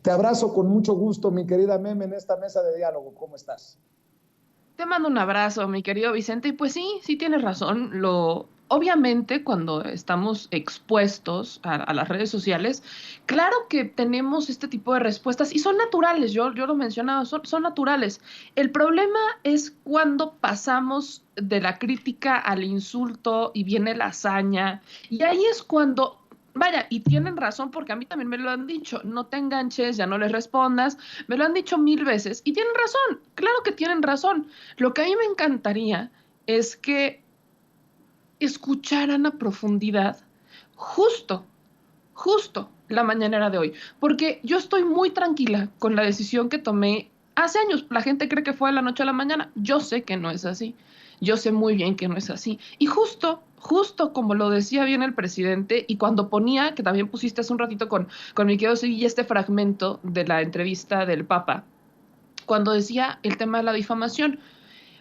Te abrazo con mucho gusto, mi querida Meme, en esta mesa de diálogo. ¿Cómo estás? Te mando un abrazo, mi querido Vicente. Y pues sí, sí tienes razón. Obviamente, cuando estamos expuestos a las redes sociales, claro que tenemos este tipo de respuestas y son naturales. Yo lo mencionaba, son naturales. El problema es cuando pasamos de la crítica al insulto y viene la hazaña. Y ahí es cuando, vaya, y tienen razón porque a mí también me lo han dicho, no te enganches, ya no les respondas. Me lo han dicho mil veces y tienen razón, claro que tienen razón. Lo que a mí me encantaría es que escucharan a profundidad justo, justo la mañanera de hoy, porque yo estoy muy tranquila con la decisión que tomé hace años. La gente cree que fue de la noche a la mañana. Yo sé que no es así. Yo sé muy bien que no es así. Y justo como lo decía bien el presidente, y cuando ponía, que también pusiste hace un ratito con mi querido Sevilla, este fragmento de la entrevista del Papa, cuando decía el tema de la difamación.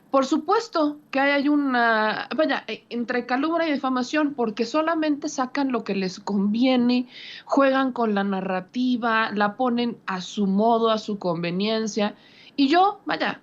Por supuesto que hay una, vaya, entre calumnia y difamación, porque solamente sacan lo que les conviene, juegan con la narrativa, la ponen a su modo, a su conveniencia. Y yo, vaya,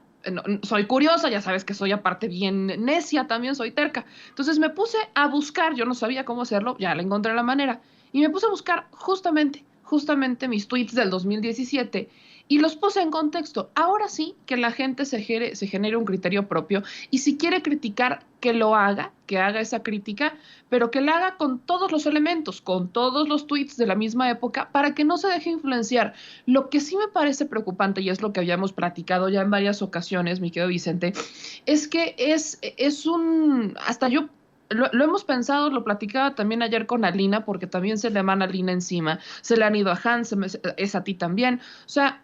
soy curiosa, ya sabes que soy aparte bien necia, también soy terca. Entonces me puse a buscar, yo no sabía cómo hacerlo, ya le encontré la manera. Y me puse a buscar justamente mis tweets del 2017 y los puse en contexto. Ahora sí que la gente se genere un criterio propio y si quiere criticar, que lo haga, que haga esa crítica, pero que la haga con todos los elementos, con todos los tweets de la misma época, para que no se deje influenciar. Lo que sí me parece preocupante, y es lo que habíamos platicado ya en varias ocasiones, mi querido Vicente, es que hasta yo lo hemos pensado, lo platicaba también ayer con Alina, porque también se le van a Alina encima, se le han ido a Hans, es a ti también. O sea,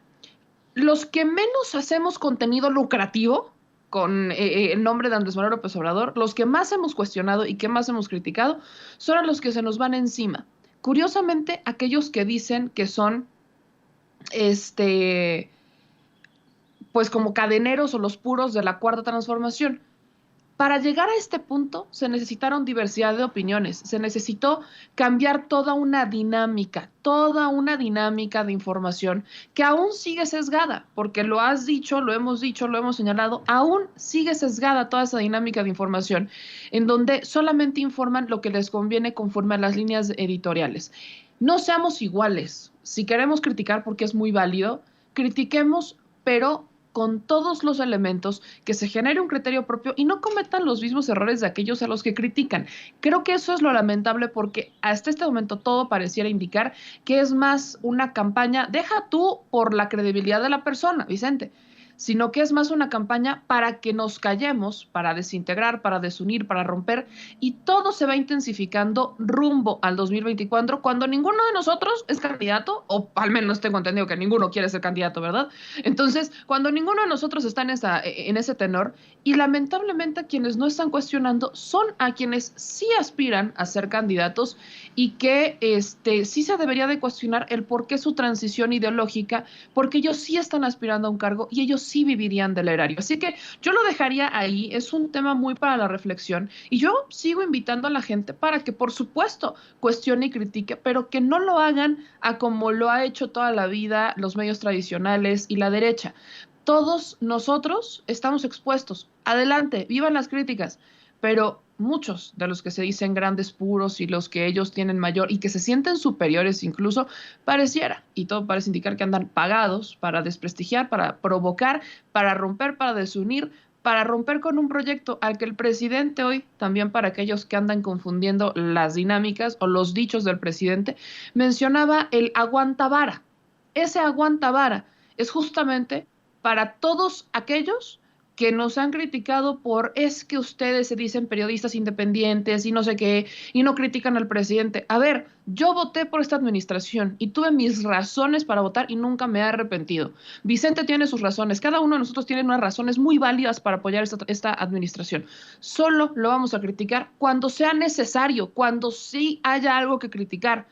los que menos hacemos contenido lucrativo con el nombre de Andrés Manuel López Obrador, los que más hemos cuestionado y que más hemos criticado, son a los que se nos van encima. Curiosamente, aquellos que dicen que son, este, pues como cadeneros o los puros de la cuarta transformación. Para llegar a este punto se necesitaron diversidad de opiniones, se necesitó cambiar toda una dinámica de información que aún sigue sesgada, porque lo has dicho, lo hemos señalado, aún sigue sesgada toda esa dinámica de información, en donde solamente informan lo que les conviene conforme a las líneas editoriales. No seamos iguales. Si queremos criticar, porque es muy válido, critiquemos, pero con todos los elementos, que se genere un criterio propio y no cometan los mismos errores de aquellos a los que critican. Creo que eso es lo lamentable porque hasta este momento todo pareciera indicar que es más una campaña, deja tú por la credibilidad de la persona, Vicente, sino que es más una campaña para que nos callemos, para desintegrar, para desunir, para romper, y todo se va intensificando rumbo al 2024, cuando ninguno de nosotros es candidato, o al menos tengo entendido que ninguno quiere ser candidato, ¿verdad? Entonces, cuando ninguno de nosotros está en ese tenor, y lamentablemente quienes no están cuestionando son a quienes sí aspiran a ser candidatos y que sí se debería de cuestionar el por qué su transición ideológica, porque ellos sí están aspirando a un cargo y ellos sí vivirían del erario. Así que yo lo dejaría ahí, es un tema muy para la reflexión y yo sigo invitando a la gente para que por supuesto cuestione y critique, pero que no lo hagan a como lo ha hecho toda la vida los medios tradicionales y la derecha. Todos nosotros estamos expuestos. Adelante, vivan las críticas, pero muchos de los que se dicen grandes puros y los que ellos tienen mayor y que se sienten superiores incluso, pareciera, y todo parece indicar que andan pagados para desprestigiar, para provocar, para romper, para desunir, para romper con un proyecto al que el presidente hoy, también para aquellos que andan confundiendo las dinámicas o los dichos del presidente, mencionaba el aguanta vara. Ese aguanta vara es justamente para todos aquellos que nos han criticado por es que ustedes se dicen periodistas independientes y no sé qué, y no critican al presidente. A ver, yo voté por esta administración y tuve mis razones para votar y nunca me he arrepentido. Vicente tiene sus razones, cada uno de nosotros tiene unas razones muy válidas para apoyar esta administración. Solo lo vamos a criticar cuando sea necesario, cuando sí haya algo que criticar.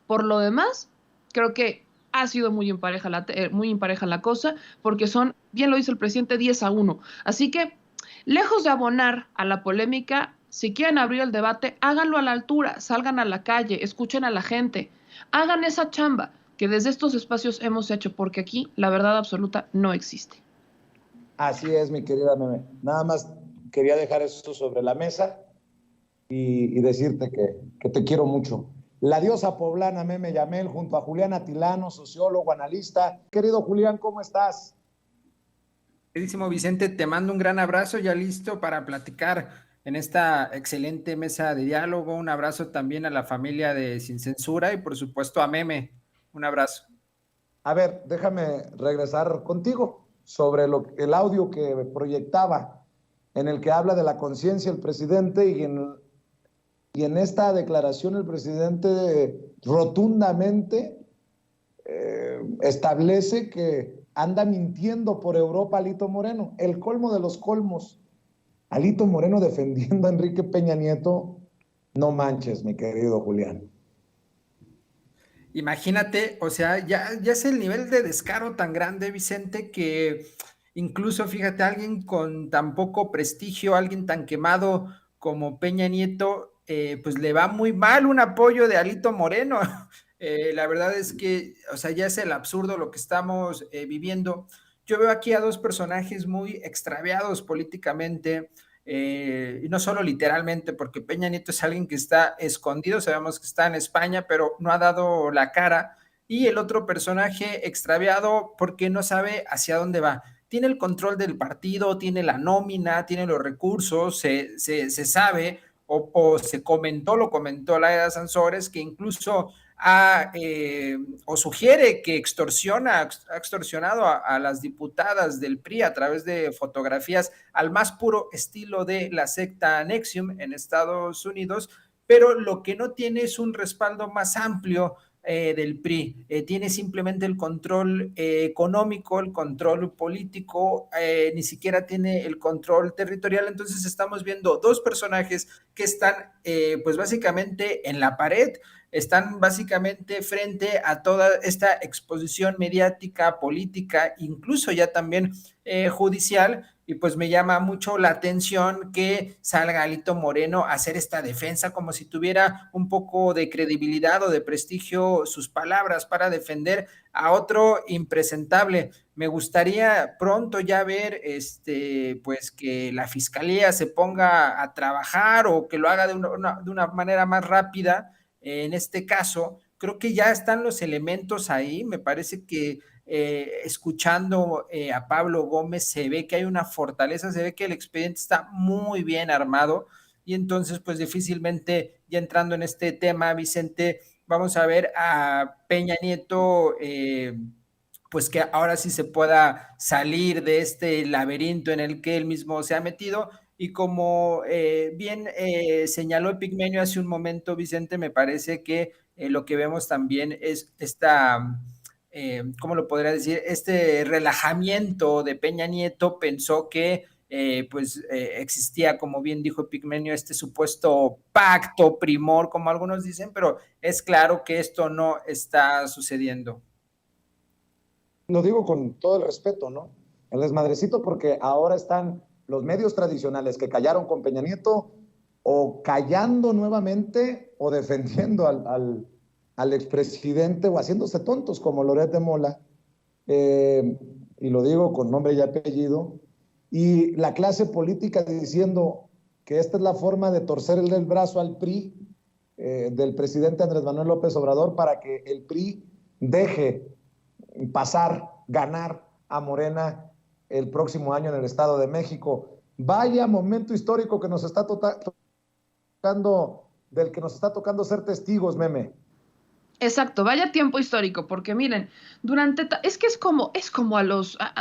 Por lo demás, creo que ha sido muy impareja la cosa, porque son, bien lo dice el presidente, 10-1. Así que, lejos de abonar a la polémica, si quieren abrir el debate, háganlo a la altura, salgan a la calle, escuchen a la gente, hagan esa chamba. que desde estos espacios hemos hecho, porque aquí la verdad absoluta no existe. Así es, mi querida Meme. Nada más quería dejar eso sobre la mesa y decirte que te quiero mucho. La diosa poblana Meme Yamel, junto a Julián Atilano, sociólogo, analista. Querido Julián, ¿cómo estás? Queridísimo Vicente, te mando un gran abrazo, ya listo para platicar en esta excelente mesa de diálogo. Un abrazo también a la familia de Sin Censura y por supuesto a Meme. Un abrazo. A ver, déjame regresar contigo sobre el audio que proyectaba, en el que habla de la conciencia el presidente y en esta declaración el presidente rotundamente establece que anda mintiendo por Europa Alito Moreno. El colmo de los colmos. Alito Moreno defendiendo a Enrique Peña Nieto. No manches, mi querido Julián. Imagínate, o sea, ya es el nivel de descaro tan grande, Vicente, que incluso, fíjate, alguien con tan poco prestigio, alguien tan quemado como Peña Nieto, pues le va muy mal un apoyo de Alito Moreno. La verdad es que, o sea, ya es el absurdo lo que estamos viviendo. Yo veo aquí a dos personajes muy extraviados políticamente, y no solo literalmente, porque Peña Nieto es alguien que está escondido, sabemos que está en España, pero no ha dado la cara, y el otro personaje extraviado porque no sabe hacia dónde va. Tiene el control del partido, tiene la nómina, tiene los recursos, se sabe, o se comentó, lo comentó Laida Sansores, que incluso o sugiere que ha extorsionado a las diputadas del PRI a través de fotografías al más puro estilo de la secta NXIVM en Estados Unidos, pero lo que no tiene es un respaldo más amplio del PRI, tiene simplemente el control económico, el control político, ni siquiera tiene el control territorial. Entonces estamos viendo dos personajes que están pues básicamente en la pared, están básicamente frente a toda esta exposición mediática, política, incluso ya también judicial, y pues me llama mucho la atención que salga Alito Moreno a hacer esta defensa como si tuviera un poco de credibilidad o de prestigio sus palabras para defender a otro impresentable. Me gustaría pronto ya ver pues que la fiscalía se ponga a trabajar o que lo haga de una manera más rápida. En este caso, creo que ya están los elementos ahí. Me parece que escuchando a Pablo Gómez se ve que hay una fortaleza, se ve que el expediente está muy bien armado, y entonces pues difícilmente, ya entrando en este tema, Vicente, vamos a ver a Peña Nieto pues que ahora sí se pueda salir de este laberinto en el que él mismo se ha metido. Y como bien señaló Epigmenio hace un momento, Vicente, me parece que lo que vemos también es esta, ¿cómo lo podría decir? Este relajamiento de Peña Nieto. Pensó que existía, como bien dijo Epigmenio, este supuesto pacto, primor, como algunos dicen, pero es claro que esto no está sucediendo. Lo digo con todo el respeto, ¿no? El desmadrecito, porque ahora están los medios tradicionales que callaron con Peña Nieto, o callando nuevamente, o defendiendo al expresidente, o haciéndose tontos como Loret de Mola, y lo digo con nombre y apellido, y la clase política diciendo que esta es la forma de torcerle el brazo al PRI, del presidente Andrés Manuel López Obrador, para que el PRI deje pasar, ganar a Morena el próximo año en el Estado de México. Vaya momento histórico que nos está tocando, del que nos está tocando ser testigos, Meme. Exacto, vaya tiempo histórico, porque miren, es que es como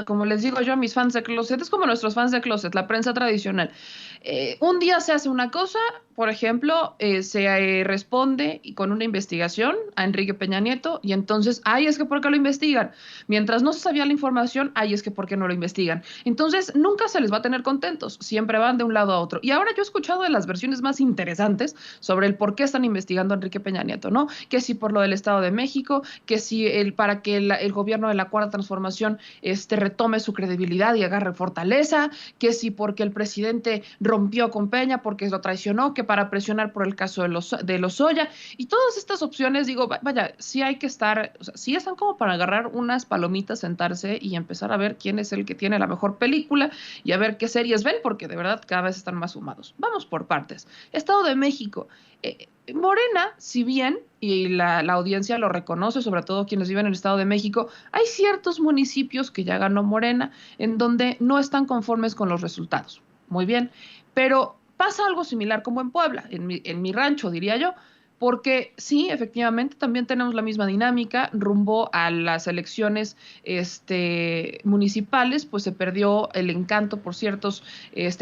como les digo yo a mis fans de Closet, es como nuestros fans de Closet, la prensa tradicional. Un día se hace una cosa, por ejemplo, se responde con una investigación a Enrique Peña Nieto, y entonces, es que ¿por qué lo investigan? Mientras no se sabía la información, es que ¿por qué no lo investigan? Entonces, nunca se les va a tener contentos, siempre van de un lado a otro. Y ahora yo he escuchado de las versiones más interesantes sobre el por qué están investigando a Enrique Peña Nieto, ¿no? Que si por lo del Estado de México, que si para que el gobierno de la Cuarta Transformación retome su credibilidad y agarre fortaleza, que si porque el presidente rompió con Peña, porque lo traicionó, que para presionar por el caso de Lozoya, y todas estas opciones, digo, vaya, sí hay que estar, o sea, sí están como para agarrar unas palomitas, sentarse y empezar a ver quién es el que tiene la mejor película y a ver qué series ven, porque de verdad cada vez están más sumados. Vamos por partes. Estado de México. Morena, si bien, y la audiencia lo reconoce, sobre todo quienes viven en el Estado de México, hay ciertos municipios que ya ganó Morena, en donde no están conformes con los resultados. Muy bien, pero pasa algo similar como en Puebla, en mi rancho, diría yo, porque sí, efectivamente, también tenemos la misma dinámica, rumbo a las elecciones municipales, pues se perdió el encanto por ciertos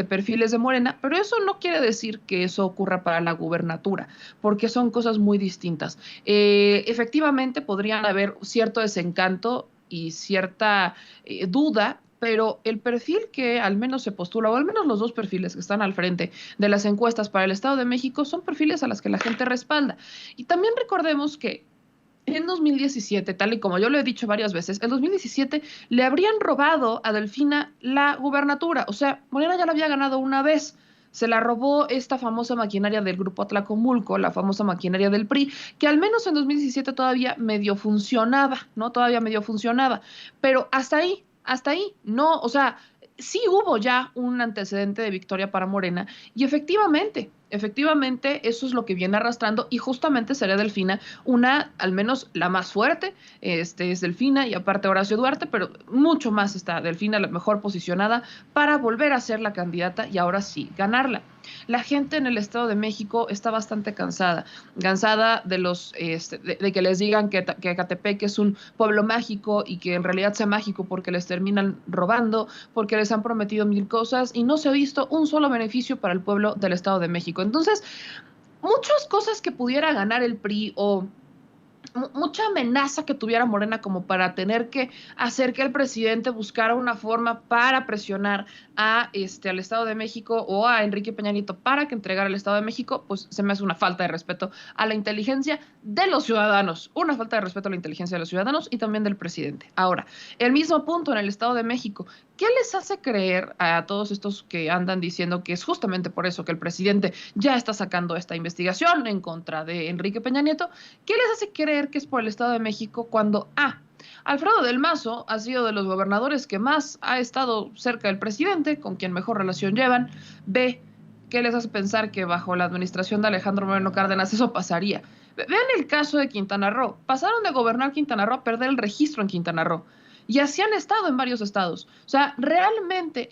perfiles de Morena, pero eso no quiere decir que eso ocurra para la gubernatura, porque son cosas muy distintas. Efectivamente, podrían haber cierto desencanto y cierta duda, pero el perfil que al menos se postula, o al menos los dos perfiles que están al frente de las encuestas para el Estado de México, son perfiles a las que la gente respalda. Y también recordemos que en 2017, tal y como yo lo he dicho varias veces, en 2017 le habrían robado a Delfina la gubernatura, o sea, Morena ya la había ganado una vez. Se la robó esta famosa maquinaria del Grupo Atlacomulco, la famosa maquinaria del PRI, que al menos en 2017 todavía medio funcionaba, ¿no? Todavía medio funcionaba, pero hasta ahí, no, o sea, sí hubo ya un antecedente de victoria para Morena y efectivamente eso es lo que viene arrastrando y justamente sería Delfina al menos la más fuerte, es Delfina y aparte Horacio Duarte, pero mucho más está Delfina la mejor posicionada para volver a ser la candidata y ahora sí ganarla. La gente en el Estado de México está bastante cansada de que les digan que Ecatepec es un pueblo mágico y que en realidad sea mágico porque les terminan robando, porque les han prometido mil cosas y no se ha visto un solo beneficio para el pueblo del Estado de México. Entonces, muchas cosas que pudiera ganar el PRI o mucha amenaza que tuviera Morena como para tener que hacer que el presidente buscara una forma para presionar al Estado de México o a Enrique Peña Nieto para que entregara el Estado de México, pues se me hace una falta de respeto a la inteligencia de los ciudadanos, una falta de respeto a la inteligencia de los ciudadanos y también del presidente. Ahora, el mismo punto en el Estado de México, ¿qué les hace creer a todos estos que andan diciendo que es justamente por eso que el presidente ya está sacando esta investigación en contra de Enrique Peña Nieto? ¿Qué les hace creer que es por el Estado de México cuando Alfredo del Mazo ha sido de los gobernadores que más ha estado cerca del presidente, con quien mejor relación llevan? B, ¿qué les hace pensar que bajo la administración de Alejandro Moreno Cárdenas eso pasaría? Vean el caso de Quintana Roo. Pasaron de gobernar Quintana Roo a perder el registro en Quintana Roo. Y así han estado en varios estados. O sea, realmente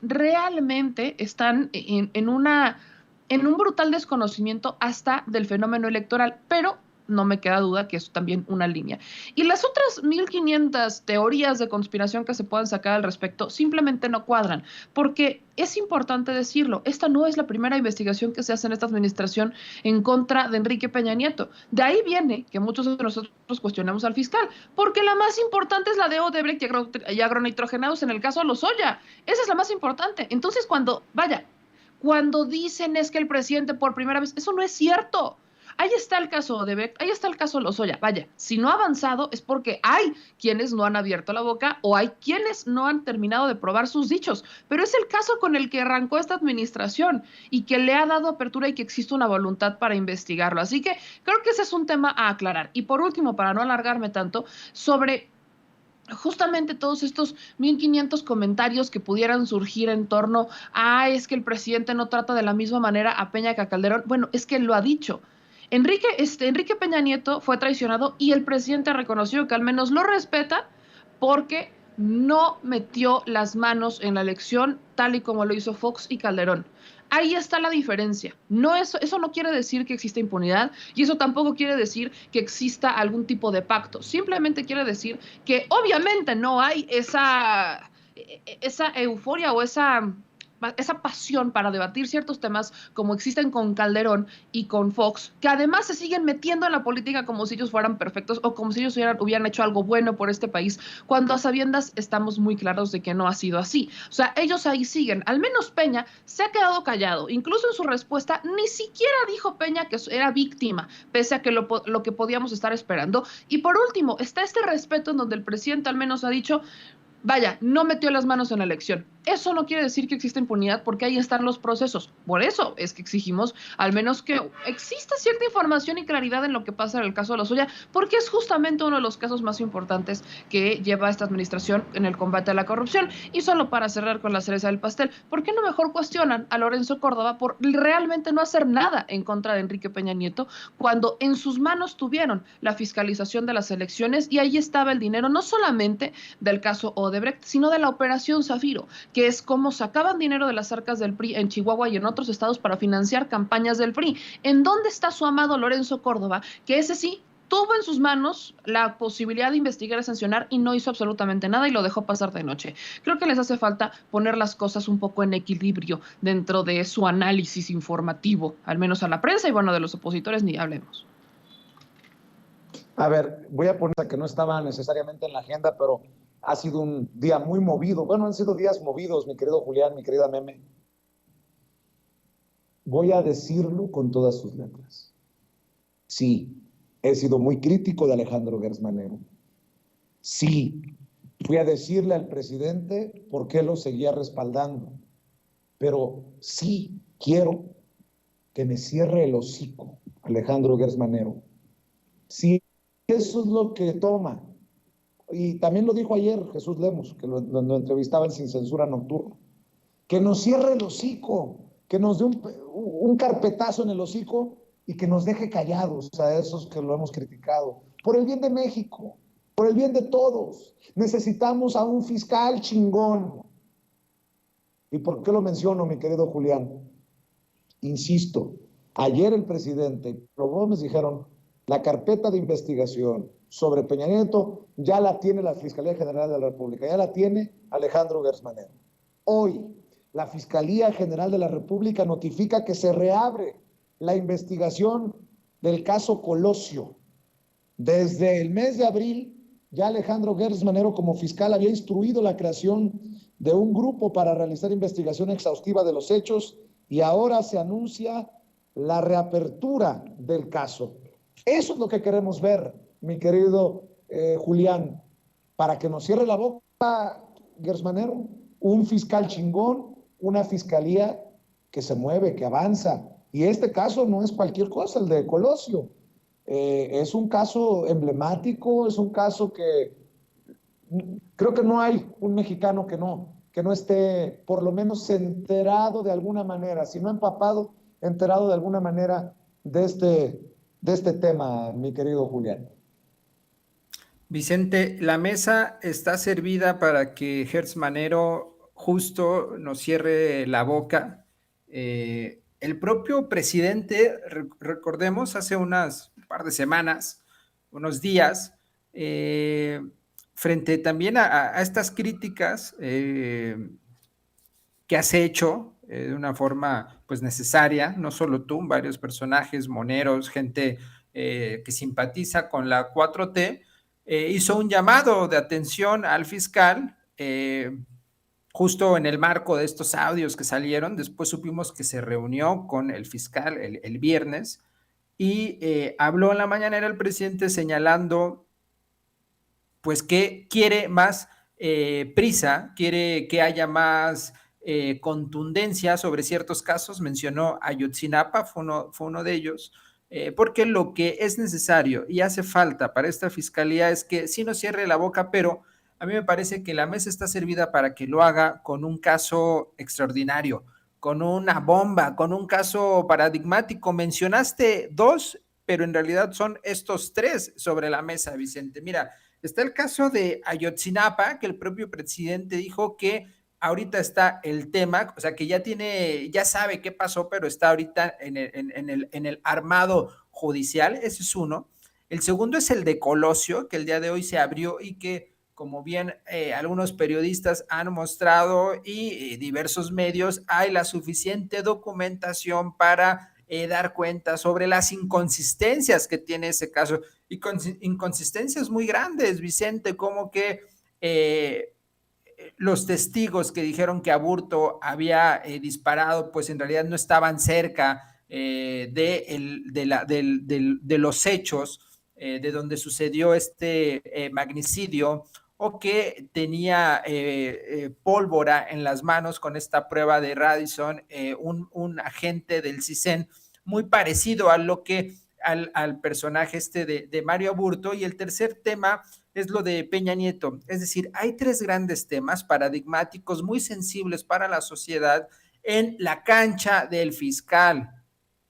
están en un brutal desconocimiento hasta del fenómeno electoral, pero no me queda duda que es también una línea. Y las otras 1500 teorías de conspiración que se puedan sacar al respecto simplemente no cuadran, porque es importante decirlo, esta no es la primera investigación que se hace en esta administración en contra de Enrique Peña Nieto. De ahí viene que muchos de nosotros cuestionemos al fiscal, porque la más importante es la de Odebrecht y agronitrogenados en el caso Lozoya. Esa es la más importante. Entonces, cuando dicen es que el presidente por primera vez, eso no es cierto. Ahí está el caso Odebrecht, ahí está el caso Lozoya. Vaya, si no ha avanzado es porque hay quienes no han abierto la boca o hay quienes no han terminado de probar sus dichos. Pero es el caso con el que arrancó esta administración y que le ha dado apertura y que existe una voluntad para investigarlo. Así que creo que ese es un tema a aclarar. Y por último, para no alargarme tanto, sobre justamente todos estos 1500 comentarios que pudieran surgir en torno a es que el presidente no trata de la misma manera a Peña que a Calderón. Bueno, es que él lo ha dicho. Enrique Peña Nieto fue traicionado y el presidente reconoció que al menos lo respeta porque no metió las manos en la elección tal y como lo hizo Fox y Calderón. Ahí está la diferencia. Eso no quiere decir que exista impunidad y eso tampoco quiere decir que exista algún tipo de pacto. Simplemente quiere decir que obviamente no hay esa euforia o esa esa pasión para debatir ciertos temas como existen con Calderón y con Fox, que además se siguen metiendo en la política como si ellos fueran perfectos o como si ellos hubieran hecho algo bueno por este país, cuando a sabiendas estamos muy claros de que no ha sido así. O sea, ellos ahí siguen. Al menos Peña se ha quedado callado. Incluso en su respuesta ni siquiera dijo Peña que era víctima, pese a que lo que podíamos estar esperando. Y por último, está este respeto en donde el presidente al menos ha dicho, vaya, no metió las manos en la elección. Eso no quiere decir que exista impunidad porque ahí están los procesos. Por eso es que exigimos al menos que exista cierta información y claridad en lo que pasa en el caso de Lozoya, porque es justamente uno de los casos más importantes que lleva esta administración en el combate a la corrupción. Y solo para cerrar con la cereza del pastel, ¿por qué no mejor cuestionan a Lorenzo Córdoba por realmente no hacer nada en contra de Enrique Peña Nieto cuando en sus manos tuvieron la fiscalización de las elecciones y ahí estaba el dinero no solamente del caso Odebrecht, sino de la operación Zafiro, que es cómo sacaban dinero de las arcas del PRI en Chihuahua y en otros estados para financiar campañas del PRI? ¿En dónde está su amado Lorenzo Córdoba? Que ese sí tuvo en sus manos la posibilidad de investigar y sancionar y no hizo absolutamente nada y lo dejó pasar de noche. Creo que les hace falta poner las cosas un poco en equilibrio dentro de su análisis informativo, al menos a la prensa, y bueno, de los opositores ni hablemos. A ver, voy a poner que no estaba necesariamente en la agenda, pero ha sido un día muy movido. Bueno, han sido días movidos, mi querido Julián, mi querida Meme. Voy a decirlo con todas sus letras. Sí, he sido muy crítico de Alejandro Gertz Manero. Sí, fui a decirle al presidente por qué lo seguía respaldando. Pero sí quiero que me cierre el hocico Alejandro Gertz Manero. Sí, eso es lo que toma. Y también lo dijo ayer Jesús Lemos, que lo entrevistaba en Sin Censura Nocturno. Que nos cierre el hocico, que nos dé un carpetazo en el hocico y que nos deje callados a esos que lo hemos criticado. Por el bien de México, por el bien de todos. Necesitamos a un fiscal chingón. ¿Y por qué lo menciono, mi querido Julián? Insisto, ayer el presidente y Pablo Gómez dijeron, la carpeta de investigación sobre Peña Nieto ya la tiene la Fiscalía General de la República, ya la tiene Alejandro Gertz Manero. Hoy, la Fiscalía General de la República notifica que se reabre la investigación del caso Colosio. Desde el mes de abril, ya Alejandro Gertz Manero como fiscal había instruido la creación de un grupo para realizar investigación exhaustiva de los hechos y ahora se anuncia la reapertura del caso. Eso es lo que queremos ver, mi querido Julián, para que nos cierre la boca Gertz Manero, un fiscal chingón, una fiscalía que se mueve, que avanza. Y este caso no es cualquier cosa, el de Colosio. Es un caso emblemático, es un caso que creo que no hay un mexicano que no esté por lo menos enterado de alguna manera, si no empapado, enterado de alguna manera de este tema, mi querido Julián. Vicente, la mesa está servida para que Gertz Manero justo nos cierre la boca. El propio presidente, recordemos, hace unas par de semanas, unos días, frente también a estas críticas que has hecho de una forma pues necesaria, no solo tú, varios personajes, moneros, gente que simpatiza con la 4T, hizo un llamado de atención al fiscal, justo en el marco de estos audios que salieron. Después supimos que se reunió con el fiscal el viernes y habló en la mañanera el presidente señalando pues que quiere más prisa, quiere que haya más contundencia sobre ciertos casos. Mencionó Ayotzinapa, fue uno de ellos, porque lo que es necesario y hace falta para esta fiscalía es que sí nos cierre la boca, pero a mí me parece que la mesa está servida para que lo haga con un caso extraordinario, con una bomba, con un caso paradigmático. Mencionaste dos, pero en realidad son estos tres sobre la mesa, Vicente. Mira, está el caso de Ayotzinapa, que el propio presidente dijo que ahorita está el tema, o sea, que ya sabe qué pasó, pero está ahorita en el armado judicial. Ese es uno. El segundo es el de Colosio, que el día de hoy se abrió y que como bien algunos periodistas han mostrado y diversos medios, hay la suficiente documentación para dar cuenta sobre las inconsistencias que tiene ese caso, y inconsistencias muy grandes, Vicente, como que los testigos que dijeron que Aburto había disparado, pues en realidad no estaban cerca de los hechos de donde sucedió este magnicidio, o que tenía pólvora en las manos con esta prueba de Radisson, un agente del CISEN muy parecido a lo que al personaje de Mario Aburto. Y el tercer tema es lo de Peña Nieto. Es decir, hay tres grandes temas paradigmáticos muy sensibles para la sociedad en la cancha del fiscal.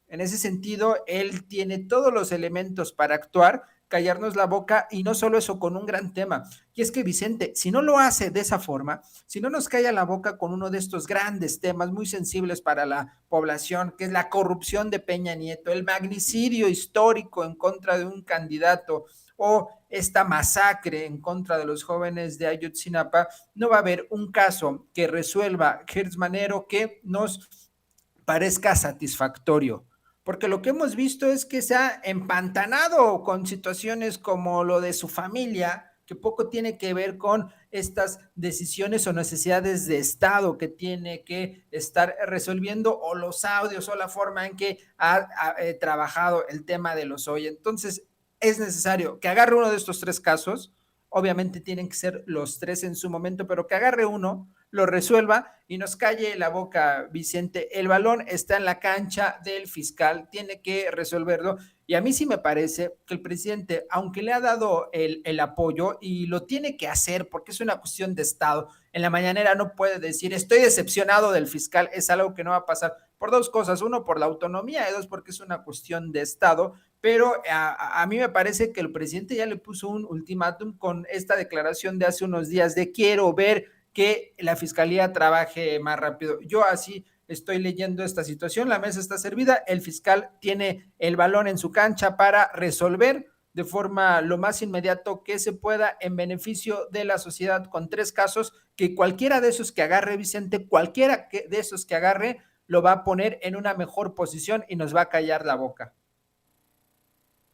En ese sentido, él tiene todos los elementos para actuar, callarnos la boca, y no solo eso, con un gran tema. Y es que, Vicente, si no lo hace de esa forma, si no nos calla la boca con uno de estos grandes temas muy sensibles para la población, que es la corrupción de Peña Nieto, el magnicidio histórico en contra de un candidato, o esta masacre en contra de los jóvenes de Ayotzinapa, no va a haber un caso que resuelva Hertz Manero que nos parezca satisfactorio, porque lo que hemos visto es que se ha empantanado con situaciones como lo de su familia, que poco tiene que ver con estas decisiones o necesidades de Estado que tiene que estar resolviendo, o los audios, o la forma en que ha trabajado el tema de los hoy. Entonces, es necesario que agarre uno de estos tres casos. Obviamente tienen que ser los tres en su momento, pero que agarre uno, lo resuelva y nos calle la boca, Vicente. El balón está en la cancha del fiscal, tiene que resolverlo. Y a mí sí me parece que el presidente, aunque le ha dado el apoyo, y lo tiene que hacer porque es una cuestión de Estado, en la mañanera no puede decir estoy decepcionado del fiscal, es algo que no va a pasar por dos cosas: uno, por la autonomía, y dos, porque es una cuestión de Estado. Pero a mí me parece que el presidente ya le puso un ultimátum con esta declaración de hace unos días de quiero ver que la fiscalía trabaje más rápido. Yo así estoy leyendo esta situación. La mesa está servida, el fiscal tiene el balón en su cancha para resolver de forma lo más inmediato que se pueda en beneficio de la sociedad, con tres casos que cualquiera de esos que agarre, Vicente, cualquiera de esos que agarre lo va a poner en una mejor posición y nos va a callar la boca.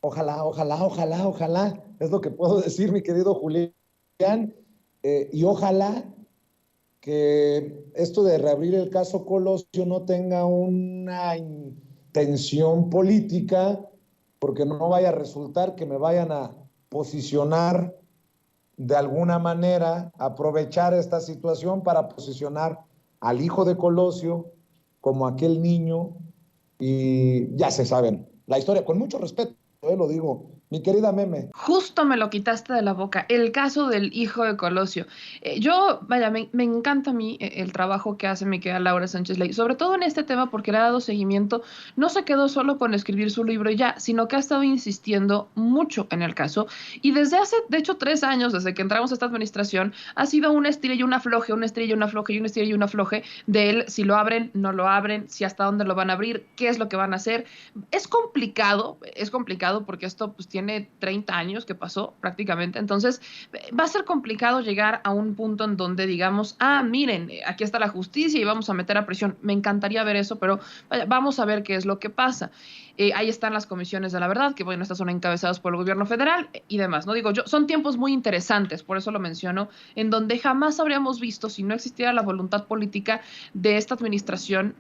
Ojalá, ojalá, ojalá, ojalá. Es lo que puedo decir, mi querido Julián. Y ojalá que esto de reabrir el caso Colosio no tenga una intención política, porque no vaya a resultar que me vayan a posicionar de alguna manera, aprovechar esta situación para posicionar al hijo de Colosio como aquel niño, y ya se saben la historia, con mucho respeto, lo digo, mi querida Meme. Justo me lo quitaste de la boca, el caso del hijo de Colosio. Vaya, me encanta a mí el trabajo que hace mi querida Laura Sánchez Ley, sobre todo en este tema porque le ha dado seguimiento, no se quedó solo con escribir su libro y ya, sino que ha estado insistiendo mucho en el caso, y desde hace, de hecho, 3 años, desde que entramos a esta administración, ha sido una estira y una afloje, una estira y una afloje, y una estira y una afloje de él, si lo abren, no lo abren, si hasta dónde lo van a abrir, qué es lo que van a hacer. Es complicado porque esto pues tiene 30 años que pasó prácticamente, entonces va a ser complicado llegar a un punto en donde digamos, miren, aquí está la justicia y vamos a meter a prisión. Me encantaría ver eso, pero vaya, vamos a ver qué es lo que pasa. Ahí están las comisiones de la verdad, que bueno, estas son encabezadas por el gobierno federal y demás, ¿no? Digo, son tiempos muy interesantes, por eso lo menciono, en donde jamás habríamos visto, si no existiera la voluntad política de esta administración,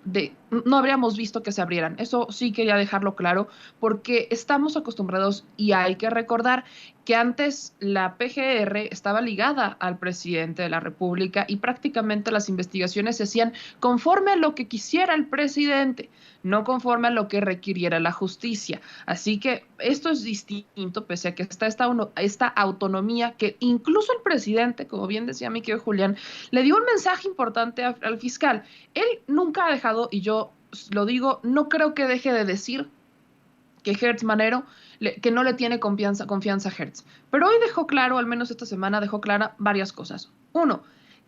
no habríamos visto que se abrieran. Eso sí quería dejarlo claro, porque estamos acostumbrados, y hay que recordar que antes la PGR estaba ligada al presidente de la República y prácticamente las investigaciones se hacían conforme a lo que quisiera el presidente, no conforme a lo que requiriera la justicia. Así que esto es distinto, pese a que está esta autonomía que incluso el presidente, como bien decía mi querido Julián, le dio un mensaje importante al fiscal. Él nunca ha dejado, y yo lo digo, no creo que deje de decir que Hertz Manero, que no le tiene confianza a Hertz. Pero hoy dejó claro, al menos esta semana dejó clara varias cosas. Uno,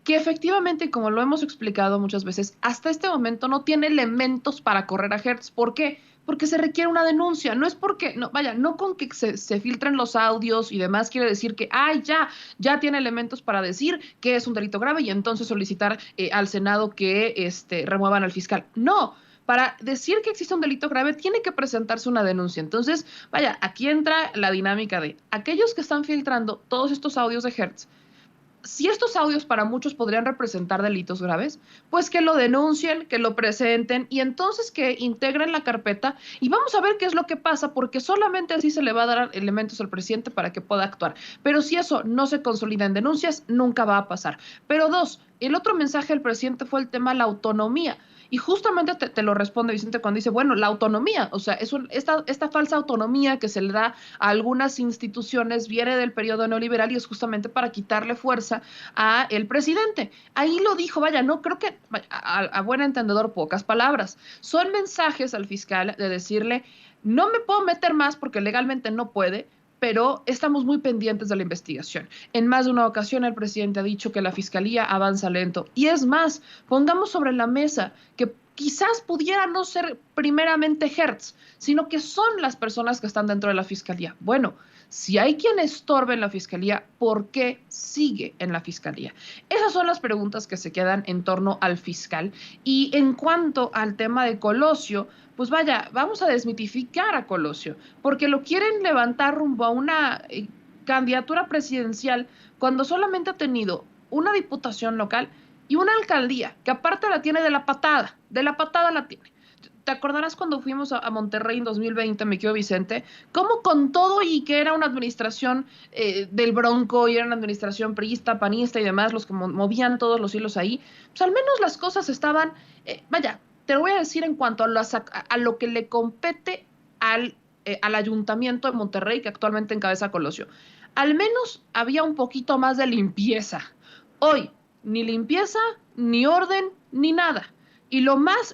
que efectivamente, como lo hemos explicado muchas veces, hasta este momento no tiene elementos para correr a Hertz. ¿Por qué? porque se requiere una denuncia, no es porque, no, vaya, no con que se filtren los audios y demás quiere decir que, ay, ya tiene elementos para decir que es un delito grave y entonces solicitar al Senado que remuevan al fiscal. No, para decir que existe un delito grave tiene que presentarse una denuncia. Entonces, vaya, aquí entra la dinámica de aquellos que están filtrando todos estos audios de Hertz. Si estos audios para muchos podrían representar delitos graves, pues que lo denuncien, que lo presenten y entonces que integren la carpeta y vamos a ver qué es lo que pasa, porque solamente así se le va a dar elementos al presidente para que pueda actuar. Pero si eso no se consolida en denuncias, nunca va a pasar. Pero dos, el otro mensaje del presidente fue el tema de la autonomía. Y justamente te lo responde Vicente cuando dice, bueno, la autonomía, o sea, esta falsa autonomía que se le da a algunas instituciones viene del periodo neoliberal y es justamente para quitarle fuerza a el presidente. Ahí lo dijo, vaya, no creo que, a buen entendedor, pocas palabras. Son mensajes al fiscal de decirle, no me puedo meter más porque legalmente no puede, pero estamos muy pendientes de la investigación. En más de una ocasión el presidente ha dicho que la fiscalía avanza lento. Y es más, pongamos sobre la mesa que quizás pudiera no ser primeramente Hertz, sino que son las personas que están dentro de la fiscalía. Bueno, si hay quien estorbe en la fiscalía, ¿por qué sigue en la fiscalía? Esas son las preguntas que se quedan en torno al fiscal. Y en cuanto al tema de Colosio, pues vaya, vamos a desmitificar a Colosio, porque lo quieren levantar rumbo a una candidatura presidencial cuando solamente ha tenido una diputación local y una alcaldía, que aparte la tiene de la patada la tiene. ¿Te acordarás cuando fuimos a Monterrey en 2020, me quedo Vicente? ¿Cómo con todo y que era una administración del Bronco y era una administración priista, panista y demás, los que movían todos los hilos ahí, pues al menos las cosas estaban, vaya, te lo voy a decir en cuanto a lo que le compete al Ayuntamiento de Monterrey, que actualmente encabeza Colosio. Al menos había un poquito más de limpieza. Hoy, ni limpieza, ni orden, ni nada. Y lo más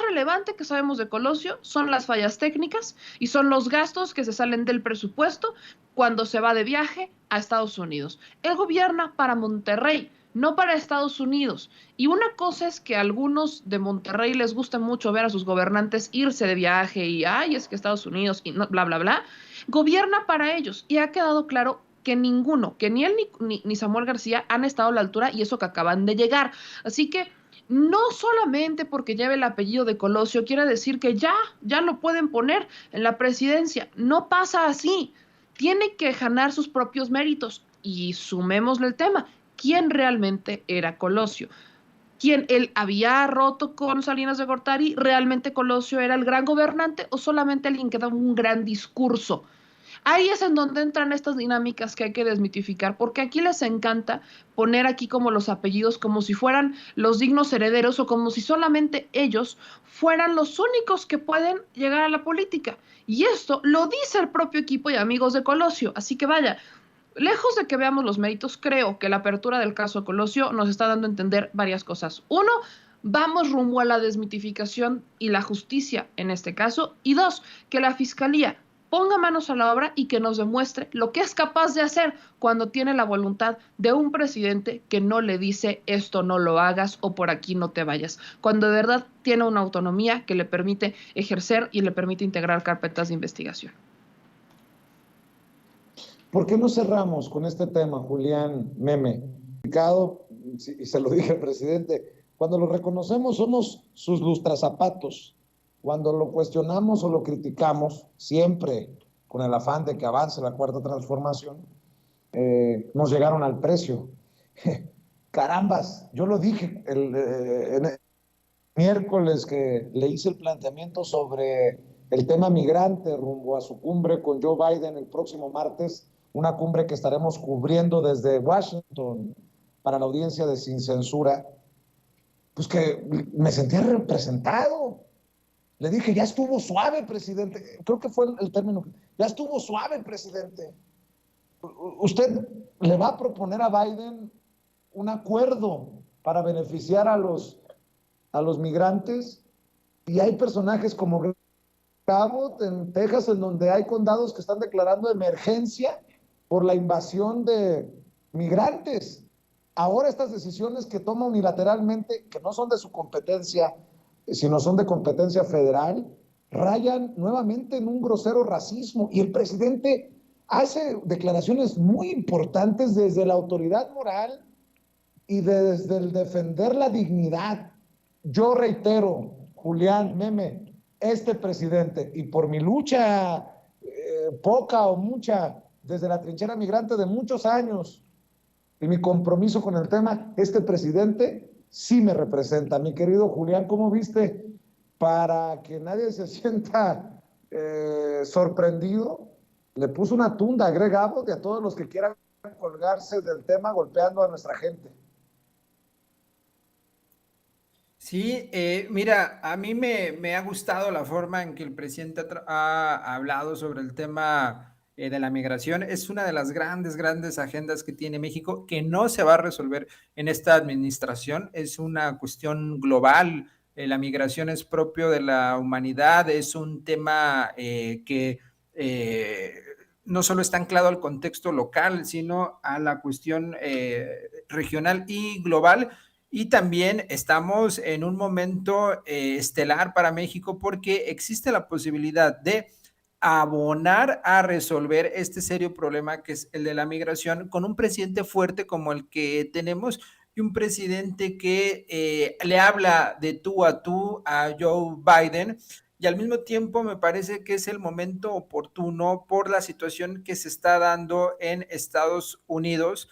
relevante que sabemos de Colosio son las fallas técnicas y son los gastos que se salen del presupuesto cuando se va de viaje a Estados Unidos. Él gobierna para Monterrey, no para Estados Unidos. Y una cosa es que a algunos de Monterrey les gusta mucho ver a sus gobernantes irse de viaje y, ay, es que Estados Unidos y no, bla, bla, bla. Gobierna para ellos y ha quedado claro que ninguno, que ni él ni Samuel García han estado a la altura y eso que acaban de llegar. Así que no solamente porque lleve el apellido de Colosio quiere decir que ya lo pueden poner en la presidencia. No pasa así. Tiene que ganar sus propios méritos. Y sumémosle el tema. ¿Quién realmente era Colosio? ¿Quién él había roto con Salinas de Gortari? ¿Realmente Colosio era el gran gobernante o solamente alguien que daba un gran discurso? Ahí es en donde entran estas dinámicas que hay que desmitificar, porque aquí les encanta poner aquí como los apellidos como si fueran los dignos herederos o como si solamente ellos fueran los únicos que pueden llegar a la política. Y esto lo dice el propio equipo y amigos de Colosio. Así que vaya, lejos de que veamos los méritos, creo que la apertura del caso de Colosio nos está dando a entender varias cosas. Uno, vamos rumbo a la desmitificación y la justicia en este caso. Y dos, que la fiscalía ponga manos a la obra y que nos demuestre lo que es capaz de hacer cuando tiene la voluntad de un presidente que no le dice esto no lo hagas o por aquí no te vayas, cuando de verdad tiene una autonomía que le permite ejercer y le permite integrar carpetas de investigación. ¿Por qué no cerramos con este tema, Julián Meme? Y se lo dije al presidente, cuando lo reconocemos somos sus lustrazapatos. Cuando lo cuestionamos o lo criticamos, siempre con el afán de que avance la cuarta transformación, nos llegaron al precio. Carambas, yo lo dije el miércoles que le hice el planteamiento sobre el tema migrante rumbo a su cumbre con Joe Biden el próximo martes, una cumbre que estaremos cubriendo desde Washington para la audiencia de Sin Censura, pues que me sentía representado. Le dije, ya estuvo suave, presidente. Creo que fue el término. Ya estuvo suave, presidente. Usted le va a proponer a Biden un acuerdo para beneficiar a los migrantes y hay personajes como Cabot en Texas en donde hay condados que están declarando emergencia por la invasión de migrantes. Ahora estas decisiones que toma unilateralmente, que no son de su competencia, sino son de competencia federal, rayan nuevamente en un grosero racismo y el presidente hace declaraciones muy importantes desde la autoridad moral y desde el defender la dignidad. Yo reitero, Julián, Meme, este presidente, y por mi lucha poca o mucha desde la trinchera migrante de muchos años y mi compromiso con el tema, este presidente sí me representa. Mi querido Julián, ¿cómo viste? Para que nadie se sienta sorprendido, le puso una tunda a Greg Abbott y a todos los que quieran colgarse del tema golpeando a nuestra gente. Sí, mira, a mí me ha gustado la forma en que el presidente ha hablado sobre el tema de la migración. Es una de las grandes agendas que tiene México, que no se va a resolver en esta administración. Es una cuestión global. La migración es propio de la humanidad. Es un tema que no solo está anclado al contexto local, sino a la cuestión regional y global. Y también estamos en un momento estelar para México porque existe la posibilidad de abonar a resolver este serio problema que es el de la migración con un presidente fuerte como el que tenemos y un presidente que le habla de tú a Joe Biden, y al mismo tiempo me parece que es el momento oportuno por la situación que se está dando en Estados Unidos.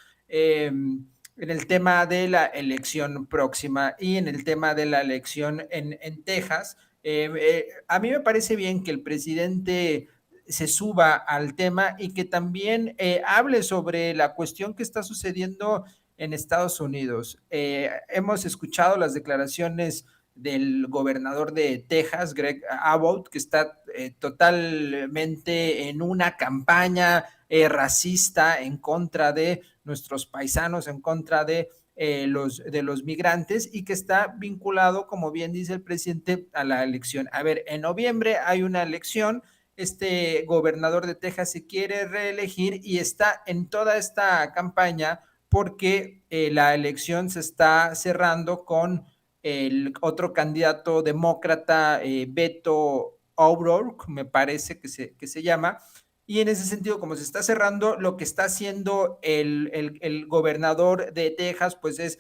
En el tema de la elección próxima y en el tema de la elección en Texas. A mí me parece bien que el presidente se suba al tema y que también hable sobre la cuestión que está sucediendo en Estados Unidos. Hemos escuchado las declaraciones del gobernador de Texas, Greg Abbott, que está totalmente en una campaña racista en contra de nuestros paisanos, en contra de los migrantes y que está vinculado, como bien dice el presidente, a la elección. A ver, en noviembre hay una elección, este gobernador de Texas se quiere reelegir y está en toda esta campaña porque la elección se está cerrando con el otro candidato demócrata, Beto O'Rourke, me parece que se llama, y en ese sentido, como se está cerrando, lo que está haciendo el gobernador de Texas, pues es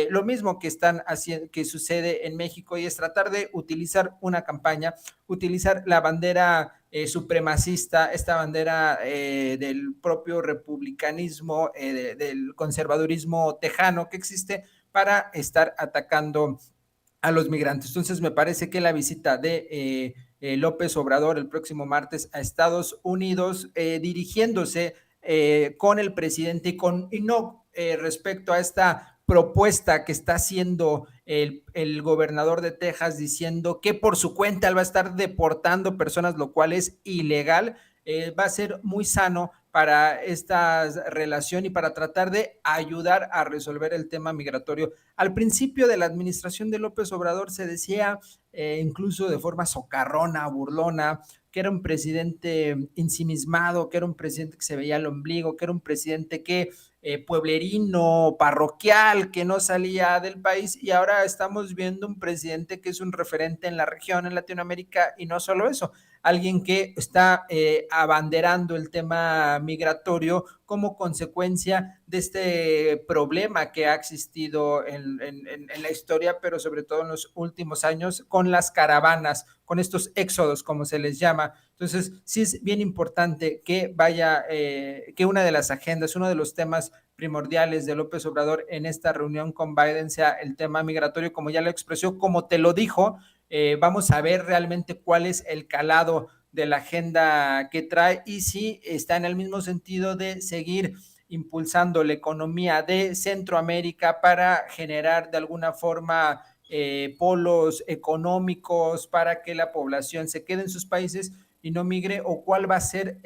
lo mismo que están haciendo, que sucede en México, y es tratar de utilizar una campaña, utilizar la bandera supremacista, esta bandera del propio republicanismo, del conservadurismo tejano que existe para estar atacando a los migrantes. Entonces me parece que la visita de López Obrador el próximo martes a Estados Unidos, dirigiéndose con el presidente y no respecto a esta propuesta que está haciendo el gobernador de Texas diciendo que por su cuenta él va a estar deportando personas, lo cual es ilegal, va a ser muy sano para esta relación y para tratar de ayudar a resolver el tema migratorio. Al principio de la administración de López Obrador se decía, incluso de forma socarrona, burlona, que era un presidente ensimismado, que era un presidente que se veía al ombligo, que era un presidente que pueblerino, parroquial, que no salía del país, y ahora estamos viendo un presidente que es un referente en la región, en Latinoamérica, y no solo eso, alguien que está abanderando el tema migratorio como consecuencia de este problema que ha existido en la historia, pero sobre todo en los últimos años, con las caravanas, con estos éxodos, como se les llama. Entonces, sí es bien importante que vaya, que una de las agendas, uno de los temas primordiales de López Obrador en esta reunión con Biden sea el tema migratorio, como ya lo expresó, como te lo dijo. Vamos a ver realmente cuál es el calado de la agenda que trae y si está en el mismo sentido de seguir impulsando la economía de Centroamérica para generar de alguna forma polos económicos para que la población se quede en sus países y no migre, o cuál va a ser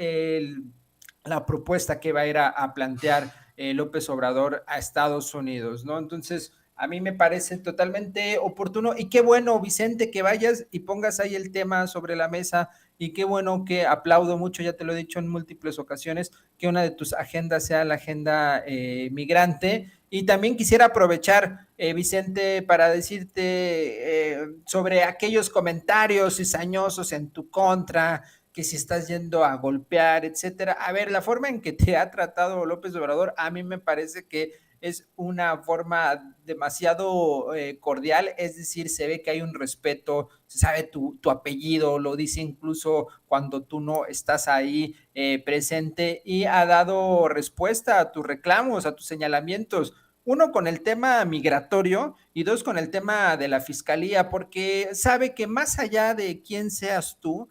la propuesta que va a ir a plantear López Obrador a Estados Unidos, ¿no? Entonces, a mí me parece totalmente oportuno y qué bueno, Vicente, que vayas y pongas ahí el tema sobre la mesa y qué bueno, que aplaudo mucho, ya te lo he dicho en múltiples ocasiones, que una de tus agendas sea la agenda migrante Y también quisiera aprovechar, Vicente, para decirte sobre aquellos comentarios cizañosos en tu contra, que si estás yendo a golpear, etcétera. A ver, la forma en que te ha tratado López Obrador, a mí me parece que es una forma demasiado cordial, es decir, se ve que hay un respeto, se sabe tu apellido, lo dice incluso cuando tú no estás ahí presente, y ha dado respuesta a tus reclamos, a tus señalamientos. Uno, con el tema migratorio, y dos, con el tema de la fiscalía, porque sabe que más allá de quién seas tú,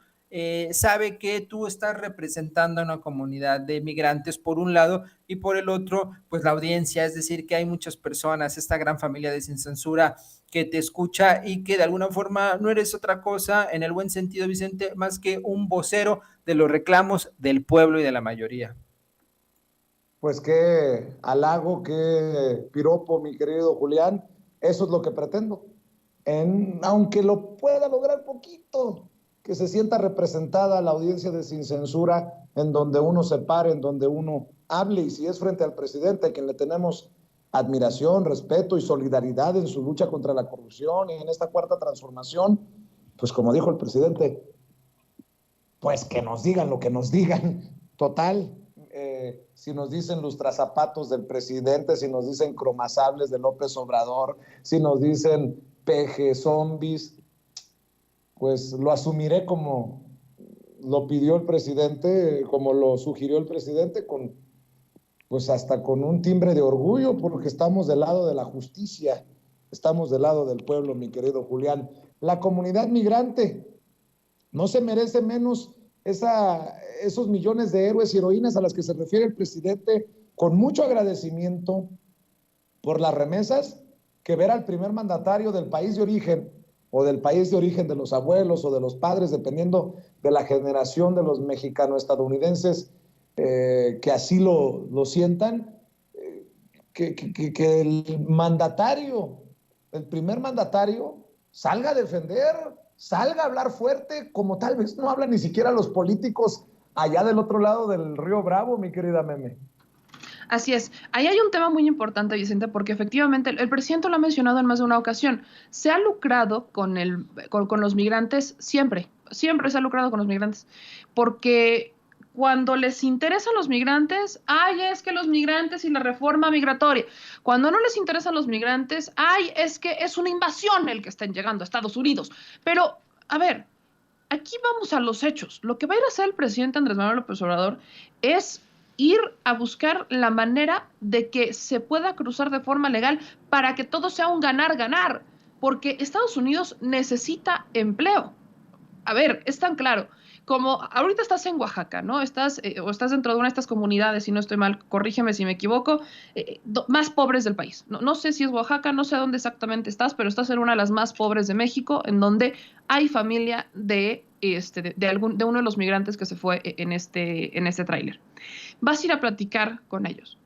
sabe que tú estás representando a una comunidad de migrantes por un lado, y por el otro, pues la audiencia, es decir, que hay muchas personas, esta gran familia de Sin Censura, que te escucha, y que de alguna forma no eres otra cosa, en el buen sentido, Vicente, más que un vocero de los reclamos del pueblo y de la mayoría. Pues qué halago, qué piropo, mi querido Julián. Eso es lo que pretendo. Aunque lo pueda lograr poquito, que se sienta representada la audiencia de Sin Censura, en donde uno se pare, en donde uno hable, y si es frente al presidente, a quien le tenemos admiración, respeto y solidaridad en su lucha contra la corrupción y en esta cuarta transformación, pues como dijo el presidente, pues que nos digan lo que nos digan. Total, si nos dicen lustrazapatos del presidente, si nos dicen cromasables de López Obrador, si nos dicen peje zombies, pues lo asumiré como lo pidió el presidente, como lo sugirió el presidente, pues hasta con un timbre de orgullo, porque estamos del lado de la justicia, estamos del lado del pueblo, mi querido Julián. La comunidad migrante no se merece menos esos millones de héroes y heroínas a las que se refiere el presidente, con mucho agradecimiento por las remesas, que ver al primer mandatario del país de origen, o del país de origen de los abuelos o de los padres, dependiendo de la generación de los mexicano-estadounidenses que así lo sientan, que el mandatario, el primer mandatario, salga a defender, salga a hablar fuerte, como tal vez no hablan ni siquiera los políticos allá del otro lado del río Bravo, mi querida Meme. Así es. Ahí hay un tema muy importante, Vicente, porque efectivamente el presidente lo ha mencionado en más de una ocasión. Se ha lucrado con los migrantes siempre, siempre se ha lucrado con los migrantes, porque cuando les interesan los migrantes, ay, es que los migrantes y la reforma migratoria. Cuando no les interesan los migrantes, ay, es que es una invasión el que estén llegando a Estados Unidos. Pero, a ver, aquí vamos a los hechos. Lo que va a ir a hacer el presidente Andrés Manuel López Obrador es ir a buscar la manera de que se pueda cruzar de forma legal para que todo sea un ganar-ganar, porque Estados Unidos necesita empleo. A ver, es tan claro. Como ahorita estás en Oaxaca, ¿no? O estás dentro de una de estas comunidades, si no estoy mal, corrígeme si me equivoco, más pobres del país. No sé si es Oaxaca, no sé dónde exactamente estás, pero estás en una de las más pobres de México, en donde hay familia de uno de los migrantes que se fue en este tráiler. Vas a ir a platicar con ellos.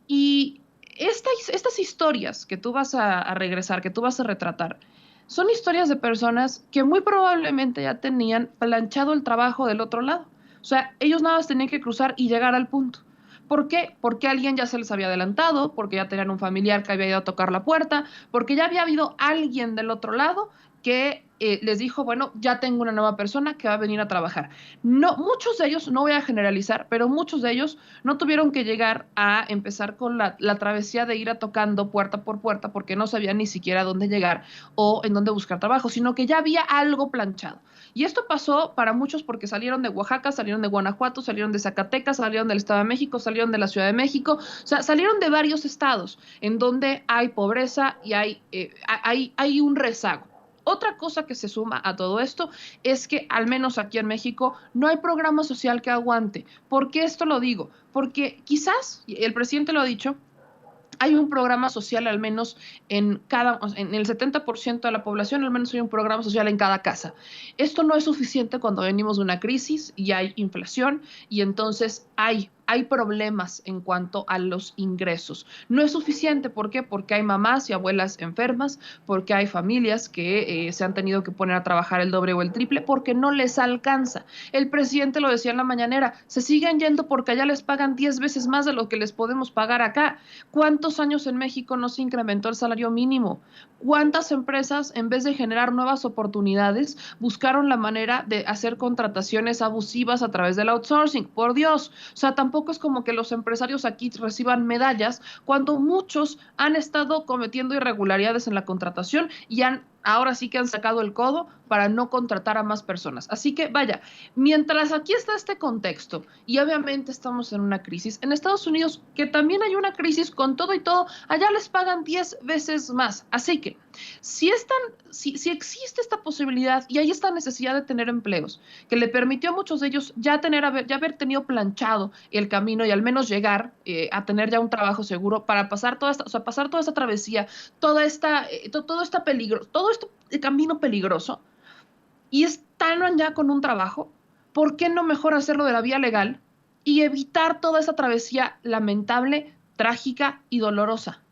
Y estas historias que tú vas a regresar, que tú vas a retratar, son historias de personas que muy probablemente ya tenían planchado el trabajo del otro lado. O sea, ellos nada más tenían que cruzar y llegar al punto. ¿Por qué? Porque alguien ya se les había adelantado, porque ya tenían un familiar que había ido a tocar la puerta, porque ya había habido alguien del otro lado que les dijo, bueno, ya tengo una nueva persona que va a venir a trabajar. No, muchos de ellos, no voy a generalizar, pero muchos de ellos no tuvieron que llegar a empezar con la travesía de ir a tocando puerta por puerta porque no sabían ni siquiera dónde llegar o en dónde buscar trabajo, sino que ya había algo planchado. Y esto pasó para muchos porque salieron de Oaxaca, salieron de Guanajuato, salieron de Zacatecas, salieron del Estado de México, salieron de la Ciudad de México, o sea, salieron de varios estados en donde hay pobreza y hay un rezago. Otra cosa que se suma a todo esto es que, al menos aquí en México, no hay programa social que aguante. ¿Por qué esto lo digo? Porque quizás, el presidente lo ha dicho, hay un programa social al menos en el 70% de la población, al menos hay un programa social en cada casa. Esto no es suficiente cuando venimos de una crisis y hay inflación y entonces hay hay problemas en cuanto a los ingresos. No es suficiente, ¿por qué? Porque hay mamás y abuelas enfermas, porque hay familias que se han tenido que poner a trabajar el doble o el triple, porque no les alcanza. El presidente lo decía en la mañanera, se siguen yendo porque allá les pagan 10 veces más de lo que les podemos pagar acá. ¿Cuántos años en México no se incrementó el salario mínimo? ¿Cuántas empresas, en vez de generar nuevas oportunidades, buscaron la manera de hacer contrataciones abusivas a través del outsourcing? Por Dios, o sea, tampoco es como que los empresarios aquí reciban medallas cuando muchos han estado cometiendo irregularidades en la contratación y ahora sí que han sacado el codo para no contratar a más personas. Así que vaya, mientras aquí está este contexto y obviamente estamos en una crisis, en Estados Unidos que también hay una crisis con todo y todo, allá les pagan 10 veces más. Así que si existe esta posibilidad y hay esta necesidad de tener empleos que le permitió a muchos de ellos ya haber tenido planchado el camino y al menos llegar a tener ya un trabajo seguro para pasar toda esta travesía, todo este peligro, todo este camino peligroso, y están ya con un trabajo, ¿por qué no mejor hacerlo de la vía legal y evitar toda esa travesía lamentable, trágica y dolorosa?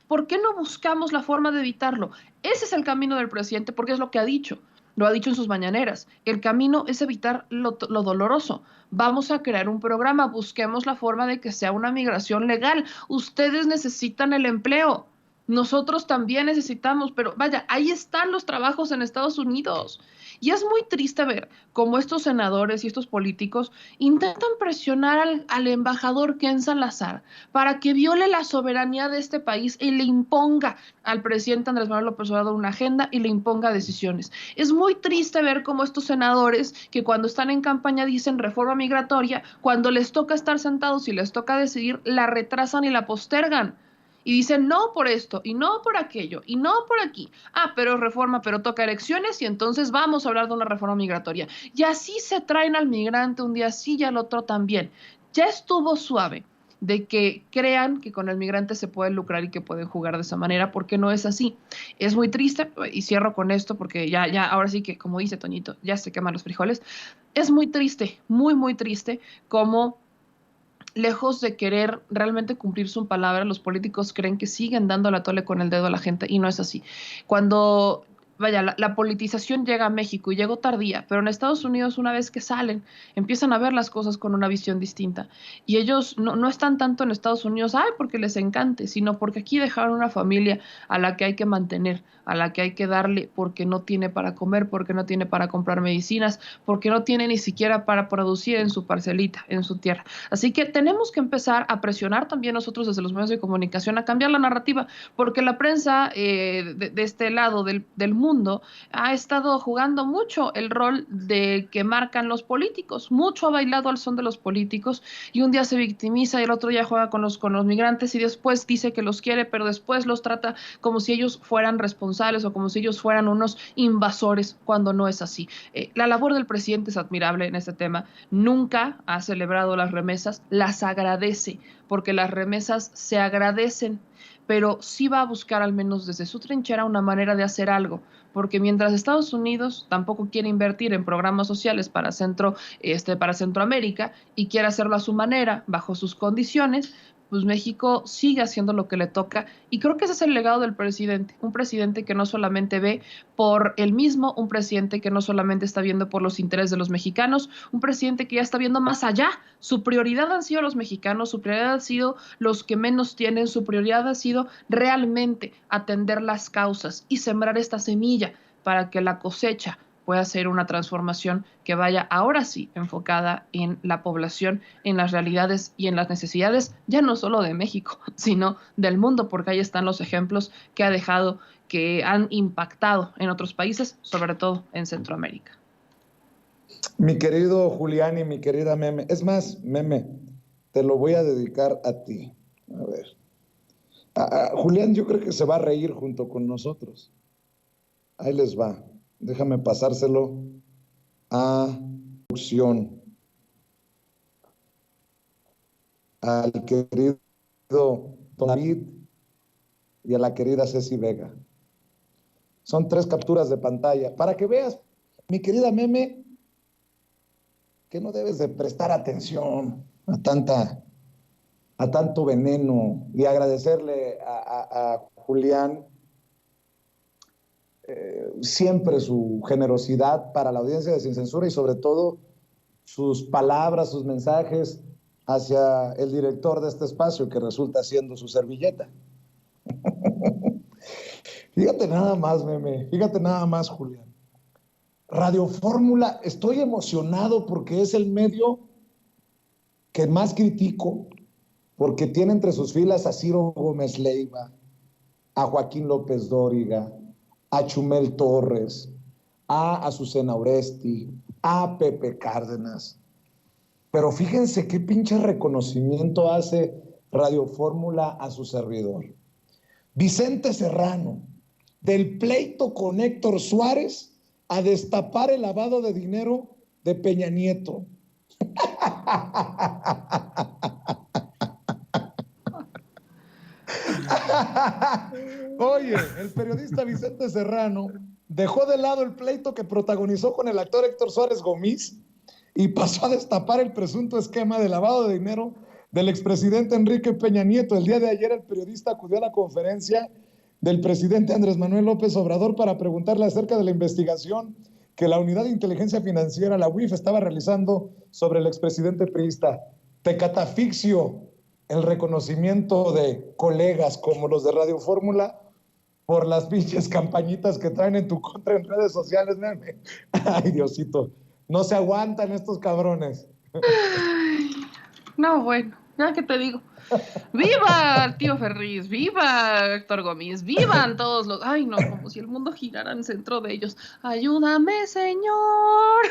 ¿Por qué no buscamos la forma de evitarlo? Ese es el camino del presidente, porque es lo que ha dicho. Lo ha dicho en sus mañaneras. El camino es evitar lo doloroso. Vamos a crear un programa, busquemos la forma de que sea una migración legal. Ustedes necesitan el empleo. Nosotros también necesitamos, pero vaya, ahí están los trabajos en Estados Unidos. Y es muy triste ver cómo estos senadores y estos políticos intentan presionar al embajador Ken Salazar para que viole la soberanía de este país y le imponga al presidente Andrés Manuel López Obrador una agenda y le imponga decisiones. Es muy triste ver cómo estos senadores que cuando están en campaña dicen reforma migratoria, cuando les toca estar sentados y les toca decidir, la retrasan y la postergan. Y dicen no por esto, y no por aquello, y no por aquí. Ah, pero reforma, pero toca elecciones, y entonces vamos a hablar de una reforma migratoria. Y así se traen al migrante un día sí y al otro también. Ya estuvo suave de que crean que con el migrante se puede lucrar y que pueden jugar de esa manera, porque no es así. Es muy triste, y cierro con esto, porque ahora sí que, como dice Toñito, ya se queman los frijoles. Es muy triste, muy, muy triste, como lejos de querer realmente cumplir su palabra, los políticos creen que siguen dando la tole con el dedo a la gente y no es así. Cuando, vaya, la politización llega a México y llegó tardía, pero en Estados Unidos una vez que salen, empiezan a ver las cosas con una visión distinta. Y ellos no están tanto en Estados Unidos, ay, porque les encante, sino porque aquí dejaron una familia a la que hay que mantener, a la que hay que darle porque no tiene para comer, porque no tiene para comprar medicinas, porque no tiene ni siquiera para producir en su parcelita, en su tierra. Así que tenemos que empezar a presionar también nosotros desde los medios de comunicación a cambiar la narrativa, porque la prensa de este lado del mundo ha estado jugando mucho el rol de que marcan los políticos, mucho ha bailado al son de los políticos y un día se victimiza y el otro día juega con los migrantes y después dice que los quiere, pero después los trata como si ellos fueran responsables o como si ellos fueran unos invasores cuando no es así. La labor del presidente es admirable en este tema. Nunca ha celebrado las remesas, las agradece, porque las remesas se agradecen, pero sí va a buscar al menos desde su trinchera una manera de hacer algo, porque mientras Estados Unidos tampoco quiere invertir en programas sociales para Centroamérica y quiere hacerlo a su manera, bajo sus condiciones, pues México sigue haciendo lo que le toca y creo que ese es el legado del presidente, un presidente que no solamente ve por él mismo, un presidente que no solamente está viendo por los intereses de los mexicanos, un presidente que ya está viendo más allá. Su prioridad han sido los mexicanos, su prioridad han sido los que menos tienen, su prioridad ha sido realmente atender las causas y sembrar esta semilla para que la cosecha pueda ser una transformación que vaya ahora sí enfocada en la población, en las realidades y en las necesidades, ya no solo de México, sino del mundo, porque ahí están los ejemplos que ha dejado, que han impactado en otros países, sobre todo en Centroamérica. Mi querido Julián y mi querida Meme, es más, Meme, te lo voy a dedicar a ti. A ver. Julián, yo creo que se va a reír junto con nosotros. Ahí les va. Déjame pasárselo a producción. Al querido David y a la querida Ceci Vega. Son 3 capturas de pantalla. Para que veas, mi querida Meme, que no debes de prestar atención a tanta a tanto veneno, y agradecerle a Julián siempre su generosidad para la audiencia de Sin Censura y sobre todo sus palabras, sus mensajes hacia el director de este espacio, que resulta siendo su servilleta. Fíjate nada más, meme, fíjate nada más, Julián. Radio Fórmula, estoy emocionado porque es el medio que más critico, porque tiene entre sus filas a Ciro Gómez Leiva, a Joaquín López Dóriga, a Chumel Torres, a Azucena Oresti, a Pepe Cárdenas. Pero fíjense qué pinche reconocimiento hace Radio Fórmula a su servidor. Vicente Serrano, del pleito con Héctor Suárez a destapar el lavado de dinero de Peña Nieto. Oye, el periodista Vicente Serrano dejó de lado el pleito que protagonizó con el actor Héctor Suárez Gómez y pasó a destapar el presunto esquema de lavado de dinero del expresidente Enrique Peña Nieto. El día de ayer el periodista acudió a la conferencia del presidente Andrés Manuel López Obrador para preguntarle acerca de la investigación que la Unidad de Inteligencia Financiera, la UIF, estaba realizando sobre el expresidente priista. Te catafixio el reconocimiento de colegas como los de Radio Fórmula por las pinches campañitas que traen en tu contra en redes sociales, meme. Ay, Diosito, no se aguantan estos cabrones. Ay, no, bueno, ya que te digo. ¡Viva el tío Ferriz! ¡Viva Héctor Gómez! ¡Vivan todos los! ¡Ay, no! Como si el mundo girara en centro de ellos. ¡Ayúdame, Señor!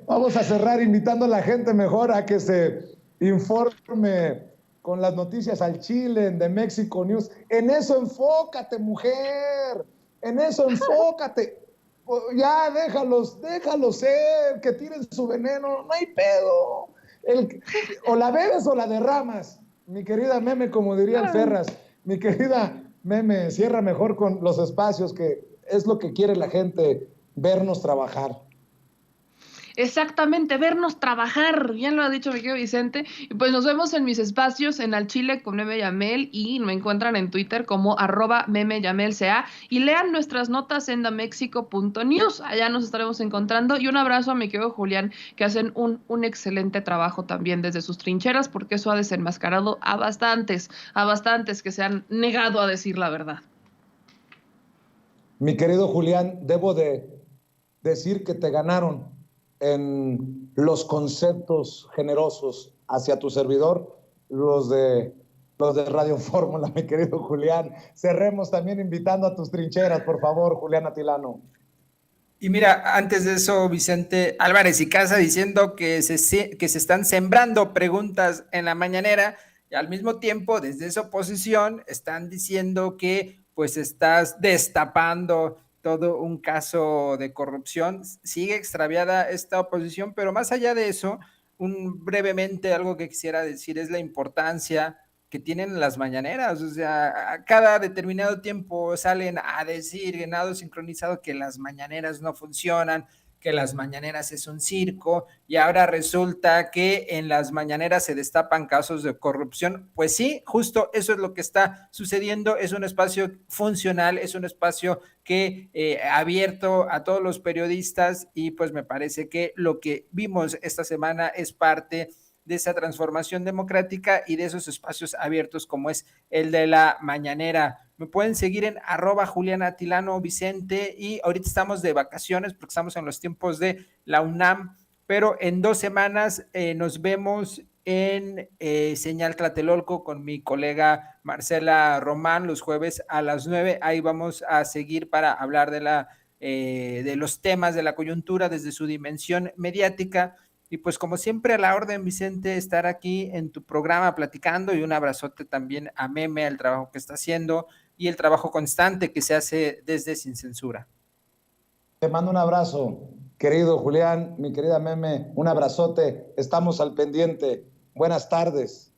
Vamos a cerrar invitando a la gente mejor a que se informe con las noticias al Chile, en The Mexico News. En eso enfócate, mujer. En eso enfócate. Ya, déjalos ser, que tiren su veneno, no hay pedo. O la bebes o la derramas, mi querida meme, como diría el Ferras. Mi querida meme, cierra mejor con los espacios, que es lo que quiere la gente, vernos trabajar. Exactamente, vernos trabajar, bien lo ha dicho mi querido Vicente. Y pues nos vemos en mis espacios en Al Chile con Meme Yamel, y me encuentran en Twitter como @memeyamelca, y lean nuestras notas en damexico.news, allá nos estaremos encontrando. Y un abrazo a mi querido Julián, que hacen un excelente trabajo también desde sus trincheras, porque eso ha desenmascarado a bastantes que se han negado a decir la verdad. Mi querido Julián, debo de decir que te ganaron en los conceptos generosos hacia tu servidor, los de Radio Fórmula, mi querido Julián. Cerremos también invitando a tus trincheras, por favor, Julián Atilano. Y mira, antes de eso, Vicente Álvarez y Casa diciendo que se están sembrando preguntas en la mañanera, y al mismo tiempo, desde esa oposición, están diciendo que pues estás destapando todo un caso de corrupción. Sigue extraviada esta oposición, pero más allá de eso, brevemente algo que quisiera decir es la importancia que tienen las mañaneras. O sea, a cada determinado tiempo salen a decir, ganado sincronizado, que las mañaneras no funcionan, que las mañaneras es un circo, y ahora resulta que en las mañaneras se destapan casos de corrupción. Pues sí, justo eso es lo que está sucediendo. Es un espacio funcional, es un espacio que abierto a todos los periodistas, y pues me parece que lo que vimos esta semana es parte de esa transformación democrática y de esos espacios abiertos como es el de la mañanera. Me pueden seguir en @JulianAtilano Vicente, y ahorita estamos de vacaciones porque estamos en los tiempos de la UNAM, pero en 2 semanas nos vemos en Señal Tlatelolco con mi colega Marcela Román los jueves a las 9. Ahí vamos a seguir para hablar de los temas de la coyuntura desde su dimensión mediática. Y pues como siempre, a la orden, Vicente, estar aquí en tu programa platicando, y un abrazote también a Meme, al trabajo que está haciendo y el trabajo constante que se hace desde Sin Censura. Te mando un abrazo, querido Julián, mi querida Meme, un abrazote, estamos al pendiente. Buenas tardes.